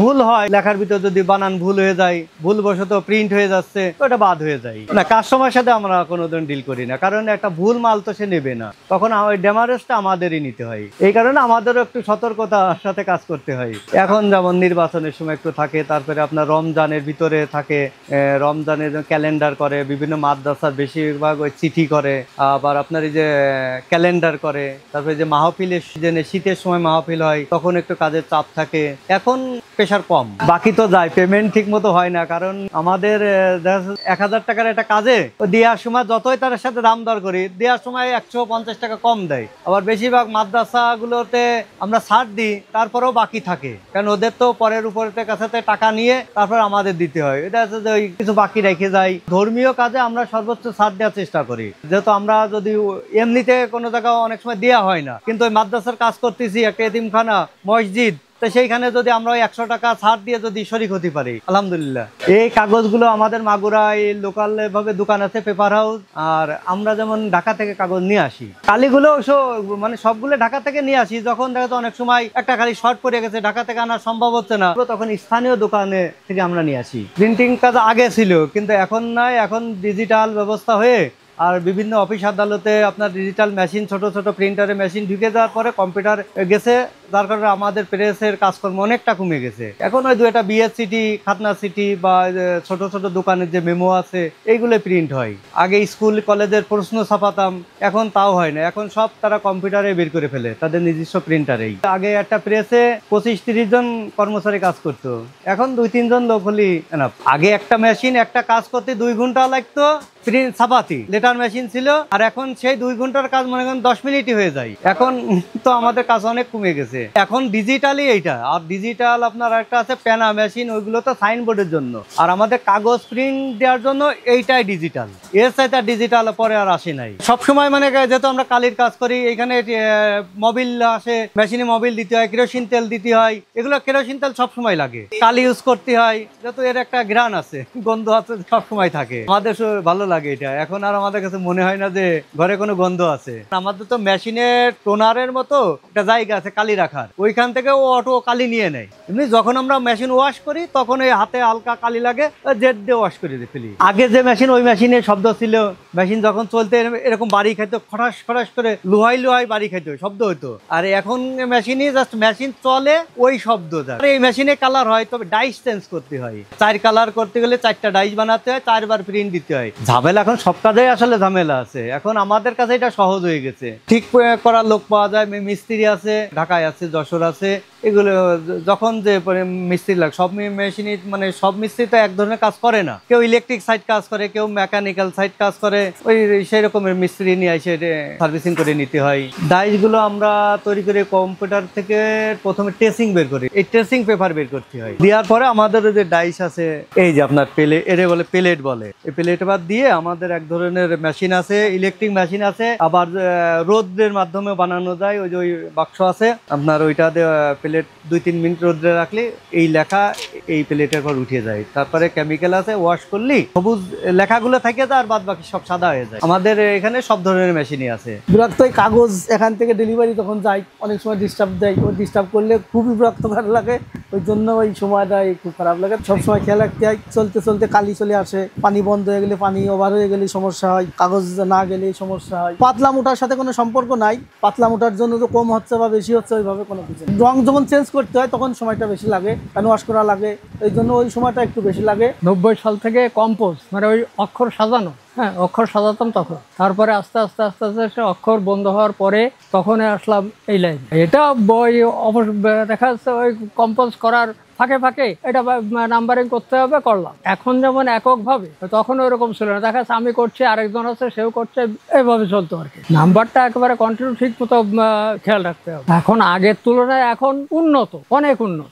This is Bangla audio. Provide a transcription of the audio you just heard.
ভুল হয়, লেখার ভিতর যদি বানান ভুল হয়ে যায়, ভুলবশত প্রিন্ট হয়ে যাচ্ছে, ওটা বাদ হয়ে যায় না। কাস্টমারের সাথে আমরা কোনোদিন ডিল করি না, কারণ একটা ভুল মাল তো সে নেবে না, তখন ওই ড্যামারেজটা আমাদেরই নিতে হয়। এই কারণে আমাদেরও একটু সতর্কতার সাথে কাজ করতে হয়। এখন যেমন নির্বাচনের সময় একটু থাকে, তারপরে আপনার রমজানের ভিতরে থাকে, রমজানের ক্যালেন্ডার করে, বিভিন্ন মাদ্রাসার বেশিরভাগ ওই চিঠি করে, আবার আপনার এই যে ক্যালেন্ডার করে, তারপরে যে মাহফিলের সিজনে শীতের সময় মাহফিল হয়, তখন একটু কাজের চাপ থাকে। এখন প্রেশার কম, বাকি তো যায়, পেমেন্ট ঠিক মতো হয় না, কারণ আমাদের 1000 টাকার একটা কাজে দেওয়ার সময় যতই তার সাথে দাম দর করি, দেওয়ার সময় 150 টাকা কম দেয়। আবার বেশিরভাগ মাদ্রাসাগুলোতে আমরা ছাড় দিই, তারপরেও বাকি থাকে, কারণ ওদের তো পরের উপরের কাছে টাকা নিয়ে তারপর আমাদের দিতে হয়। এটা হচ্ছে যে ওই কিছু বাকি রেখে যায়। ধর্মীয় কাজে আমরা সর্বোচ্চ ছাড় দেওয়ার চেষ্টা করি, যেহেতু আমরা যদি এমনিতে কোনো জায়গায় অনেক সময় দেওয়া হয় না, কিন্তু ওই মাদ্রাসার কাজ করতেছি, একটা এতিমখানা, মসজিদ, তো সেইখানে যদি আমরা 100 টাকা ছাড় দিয়ে যদি শরিক হতে পারি, আলহামদুলিল্লাহ। এই কাগজগুলো আমাদের মাগুরায় লোকাল ভাবে দোকান আছে, পেপার হাউস, আর আমরা যেমন ঢাকা থেকে কাগজ নিয়ে আসি। কালিগুলো মানে সবগুলো ঢাকা থেকে নিয়ে আসি। যখন দেখা যাচ্ছে অনেক সময় একটা কালি শর্ট পড়ে গেছে, ঢাকা থেকে আনা সম্ভব হচ্ছে না, তখন স্থানীয় দোকানে থেকে আমরা নিয়ে আসি। প্রিন্টিং কাজ আগে ছিল, কিন্তু এখন নয়, এখন ডিজিটাল ব্যবস্থা হয়ে আর বিভিন্ন অফিস আদালতে আপনার ডিজিটাল মেশিন, ছোট ছোট প্রিন্টারের মেশিন ঢুকে যাওয়ার পরে কম্পিউটার গেছে, যার কারণে আমাদের প্রেসের কাজকর্ম অনেকটা কমে গেছে। এখন ওই দু একটা বিএস সিটি, খাতনা সিটি বা ছোট ছোট দোকানের যে মেমো আছে, এইগুলো প্রিন্ট হয়। আগে স্কুল কলেজের প্রশ্ন ছাপাতাম, এখন তাও হয় না, এখন সব তারা কম্পিউটারে বের করে ফেলে তাদের নিজস্ব প্রিন্টারেই। আগে একটা প্রেসে 25-30 জন কর্মচারী কাজ করতো, এখন 2-3 জন লোক হলেই এনাফ। আগে একটা মেশিন একটা কাজ করতে 2 ঘন্টা লাগতো, প্রিন্ট ছাপাতি লেটার মেশিন ছিল, আর এখন সেই 2 ঘন্টার কাজ মনে করেন 10 মিনিটই হয়ে যায়। এখন তো আমাদের কাজ অনেক কমে গেছে, এখন ডিজিটালি এইটা। আর ডিজিটাল আপনার একটা আছে প্যানা মেশিন, ওইগুলো তো সাইনবোর্ডের জন্য, আর আমাদের কাগজ প্রিন্ট দেওয়ার জন্য এইটাই ডিজিটাল। এর সাথে ডিজিটাল পরে আর আসে নাই। সবসময় মানে যেহেতু আমরা কালির কাজ করি, এখানে মোবিল আসে, মেশিনে মোবিল দিতে হয়, কেরোসিন তেল দিতে হয়, এগুলো কেরোসিন তেল সবসময় লাগে, কালি ইউজ করতে হয়, যেহেতু এর একটা ঘ্রাণ আছে, গন্ধ আছে, সবসময় থাকে। আমাদের ভালো লাগে এটা। এখন আর আমাদের কাছে মনে হয় না যে ঘরে কোনো গন্ধ আছে। আমাদের তো মেশিনের টোনারের মতো একটা জায়গা আছে কালি রাখার, ওইখান থেকে ও অটো কালি নিয়ে নেয়। এমনি যখন আমরা মেশিন ওয়াশ করি, তখন ওই হাতে হালকা কালি লাগে, জেট দিয়ে ওয়াশ করে দিয়ে ফেলি। আগে যে মেশিন, ওই মেশিনে শব্দ ছিল, মেশিন যখন চলতে এরকম বাড়ি খাইতো, খটাস খটাস করে লোহাই লোহাই বাড়ি খাইতো, শব্দ হইতো। আর এখন মেশিনে জাস্ট মেশিন চলে, ওই শব্দ যায়। এই মেশিনে কালার হয়, তবে ডাইস চেঞ্জ করতে হয়। 4 কালার করতে গেলে 4টা ডাইস বানাতে হয়, 4 বার প্রিন্ট দিতে হয়। ঝামেলা, এখন সব কাজেই আসলে ঝামেলা আছে। এখন আমাদের কাছে এটা সহজ হয়ে গেছে, ঠিক করার লোক পাওয়া যায়, মিস্ত্রি আছে, ঢাকায় আছে, যশোর আছে। এগুলো যখন যে মিস্ত্রি লাগে, সব মেশিনই মানে সব মিস্ত্রি তো এক ধরনের কাজ করে না, কেউ ইলেকট্রিক সাইড কাজ করে, কেউ মেকানিক্যাল সাইড কাজ করে, ওই সেই রকমের মিস্ত্রি নিয়ে এসে সার্ভিসিং করে নিতে হয়। ডাইস গুলো আমরা তৈরি করে কম্পিউটার থেকে প্রথমে ট্রেসিং বের করি, এই ট্রেসিং পেপার বের করতে হয়। দেওয়ার পরে আমাদের যে ডাইস আছে, এই যে আপনার এরে বলে প্লেট বলে, এই প্লেট বাদ দিয়ে আমাদের এক ধরনের মেশিন আছে, ইলেকট্রিক মেশিন আছে, আবার রোদের মাধ্যমে বানানো যায়। ওই যে ওই বাক্স আছে আপনার, ওইটা প্লেট 2-3 মিনিট রোদে রাখলে এই লেখা এই প্লেটের পর উঠে যায়। তারপরে কেমিক্যাল আছে, ওয়াশ করলে সবুজ লেখাগুলো থেকে যায়, আর বাদ বাকি সব সাদা হয়ে যায়। আমাদের এখানে সব ধরনের মেশিনই আছে। বিরক্ত কাগজ এখান থেকে ডেলিভারি তখন যায়, অনেক সময় ডিস্টার্ব দেয়, ওই ডিস্টার্ব করলে খুবই বিরক্ত ভালো লাগে। ওই জন্য ওই সময়টাই খুব খারাপ লাগে। সবসময় খেয়াল রাখতে হয়, চলতে চলতে কালি চলে আসে, পানি বন্ধ হয়ে গেলে, পানি ওভার হয়ে গেলে সমস্যা হয়, কাগজ না গেলে সমস্যা হয়। পাতলা মোটার সাথে কোনো সম্পর্ক নাই, পাতলা মোটার জন্য তো কম হচ্ছে বা বেশি হচ্ছে ওইভাবে কোনো কিছু। রং যখন চেঞ্জ করতে হয় তখন সময়টা বেশি লাগে, কারণ ওয়াশ করা লাগে, এই জন্য ওই সময়টা একটু বেশি লাগে। 90 সাল থেকে কম্পোজ মানে ওই অক্ষর সাজানো, হ্যাঁ অক্ষর সাজাতাম তখন। তারপরে আস্তে আস্তে আস্তে আস্তে অক্ষর বন্ধ হওয়ার পরে তখন আসলাম এই লাইন। এটা বই দেখা যাচ্ছে ওই কম্পোজ করার ফাঁকে ফাঁকে এটা নাম্বারিং করতে হবে, করলাম। এখন যেমন এককভাবে, তখন ওইরকম ছিল না, দেখা যাচ্ছে আমি করছি, আরেকজন আছে সেও করছে, এইভাবে চলতো আর কি। নাম্বারটা একেবারে কন্টিনিউ ঠিক মতো খেয়াল রাখতে হবে। এখন আগের তুলনায় এখন উন্নত, অনেক উন্নত।